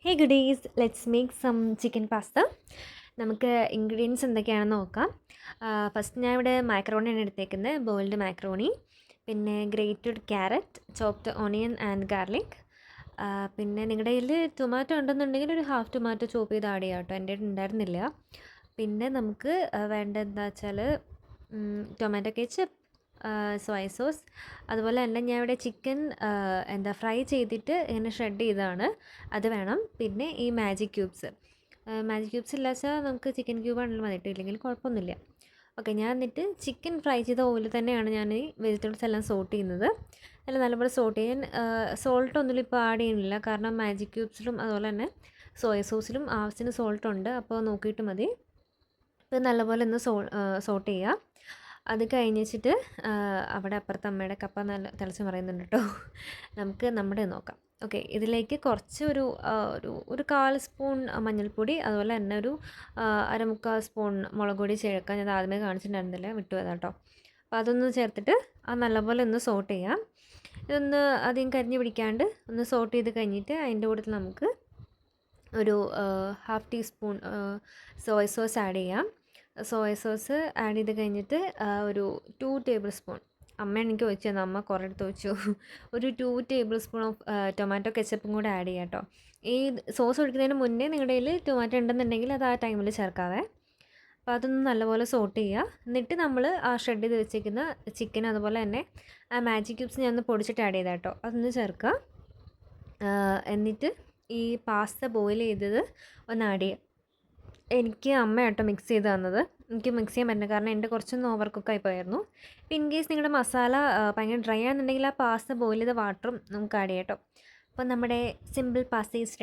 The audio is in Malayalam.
Hey goodies, let's make some chicken pasta. നമുക്ക് ഇൻഗ്രീഡിയൻസ് എന്തൊക്കെയാണെന്ന് നോക്കാം. ഫസ്റ്റ് ഞാൻ ഇവിടെ മാക്രോണിയാണ് എടുത്തേക്കുന്നത്, ബോയിൽഡ് മാക്രോണി, പിന്നെ grated carrot, chopped onion and garlic. പിന്നെ നിങ്ങളുടെ കയ്യിൽ ടൊമാറ്റോ ഉണ്ടെന്നുണ്ടെങ്കിൽ ഒരു ഹാഫ് ടൊമാറ്റോ ചോപ്പ് ചെയ്ത് ആഡ് ചെയ്യാം കേട്ടോ, എൻ്റെ ഉണ്ടായിരുന്നില്ല. പിന്നെ നമുക്ക് വേണ്ട എന്താ വെച്ചാൽ ടൊമാറ്റോ കെച്ചപ്പ്, സോയ സോസ്, അതുപോലെ തന്നെ ഞാൻ ഇവിടെ ചിക്കൻ ഫ്രൈ ചെയ്തിട്ട് ഇങ്ങനെ ഷ്രെഡ് ചെയ്തതാണ്, അത് വേണം. പിന്നെ ഈ മാജിക് ക്യൂബ്സ് ഇല്ലാച്ചാൽ നമുക്ക് ചിക്കൻ ക്യൂബ് ആണെങ്കിലും മതി, ഇല്ലെങ്കിൽ കുഴപ്പമൊന്നുമില്ല. ഓക്കെ, ഞാൻ എന്നിട്ട് ചിക്കൻ ഫ്രൈ ചെയ്ത ഓയിൽ തന്നെയാണ് ഞാൻ ഈ വെജിറ്റബിൾസ് എല്ലാം സോട്ട് ചെയ്യുന്നത്. അല്ല, നല്ലപോലെ സോട്ട് ചെയ്യാൻ സോൾട്ടൊന്നും ഇപ്പോൾ ആഡ് ചെയ്യുന്നില്ല, കാരണം മാജിക് ക്യൂബ്സിലും അതുപോലെ തന്നെ സോയ സോസിലും ആവശ്യത്തിന് സോൾട്ട് ഉണ്ട്, അപ്പോൾ നോക്കിയിട്ട് മതി. ഇപ്പോൾ നല്ലപോലെ ഒന്ന് സോട്ട് ചെയ്യുക. അത് കഴിഞ്ഞിട്ട് അവിടെ അപ്പുറത്ത് അമ്മയുടെ കപ്പ നല്ല തിളച്ച് പറയുന്നുണ്ട് കേട്ടോ. നമുക്ക് നമ്മുടെ നോക്കാം. ഓക്കെ, ഇതിലേക്ക് കുറച്ച് ഒരു 1/4 സ്പൂൺ മഞ്ഞൾപ്പൊടി, അതുപോലെ തന്നെ ഒരു 1/4 സ്പൂൺ മുളക് പൊടി ചേർക്കാൻ ഞാൻ ആദ്യമേ കാണിച്ചിട്ടുണ്ടായിരുന്നില്ല, വിട്ടുപോയതാ കേട്ടോ. അപ്പോൾ അതൊന്ന് ചേർത്തിട്ട് അത് നല്ലപോലെ ഒന്ന് സോട്ട് ചെയ്യാം. ഇതൊന്ന് അധികം കരിഞ്ഞ് പിടിക്കാണ്ട് ഒന്ന് സോട്ട് ചെയ്ത് കഴിഞ്ഞിട്ട് അതിൻ്റെ കൂട്ടത്തിൽ നമുക്ക് ഒരു 1/2 ടീസ്പൂൺ സോയ സോസ് ആഡ് ചെയ്യാം. സോയ സോസ് ആഡ് ചെയ്ത് കഴിഞ്ഞിട്ട് ഒരു 2 ടേബിൾ സ്പൂൺ, അമ്മ എനിക്ക് ഒഴിച്ചു തന്നു, അമ്മ കുറേ എടുത്ത് ഒഴിച്ചു, ഒരു 2 ടേബിൾ സ്പൂൺ ഓഫ് ടൊമാറ്റോ കെച്ചപ്പും കൂടെ ആഡ് ചെയ്യാം കേട്ടോ. ഈ സോസ് ഒഴിക്കുന്നതിന് മുന്നേ നിങ്ങളുടെ കയ്യിൽ ടൊമാറ്റോ ഉണ്ടെന്നുണ്ടെങ്കിൽ അത് ആ ടൈമിൽ ചേർക്കാവേ. അപ്പോൾ അതൊന്ന് നല്ലപോലെ സോട്ട് ചെയ്യുക. എന്നിട്ട് നമ്മൾ ആ ഷ്രെഡ് ചെയ്ത് വെച്ചിരിക്കുന്ന ചിക്കൻ, അതുപോലെ തന്നെ ആ മാജിക് ക്യൂബ്സ് ഞാൻ ഒന്ന് പൊടിച്ചിട്ട് ആഡ് ചെയ്താൽ കേട്ടോ, അതൊന്ന് ചേർക്കുക. എന്നിട്ട് ഈ പാസ്ത ബോയിൽ ചെയ്തത് ഒന്ന് ആഡ് ചെയ്യുക. എനിക്ക് അമ്മയാട്ടോ മിക്സ് ചെയ്ത് തന്നത്, എനിക്ക് മിക്സ് ചെയ്യാൻ പറ്റില്ല, കാരണം എൻ്റെ കുറച്ചൊന്ന് ഓവർ കുക്കായി പോയായിരുന്നു. ഇപ്പം ഇൻ കേസ് നിങ്ങളുടെ മസാല ഭയങ്കര ഡ്രൈ ആണെന്നുണ്ടെങ്കിൽ ആ പാസ്ത ബോയിൽ ചെയ്ത വാട്ടറും നമുക്ക് ആഡ് ചെയ്യാം കേട്ടോ. അപ്പം നമ്മുടെ സിമ്പിൾ പാസ്ത ഈസ്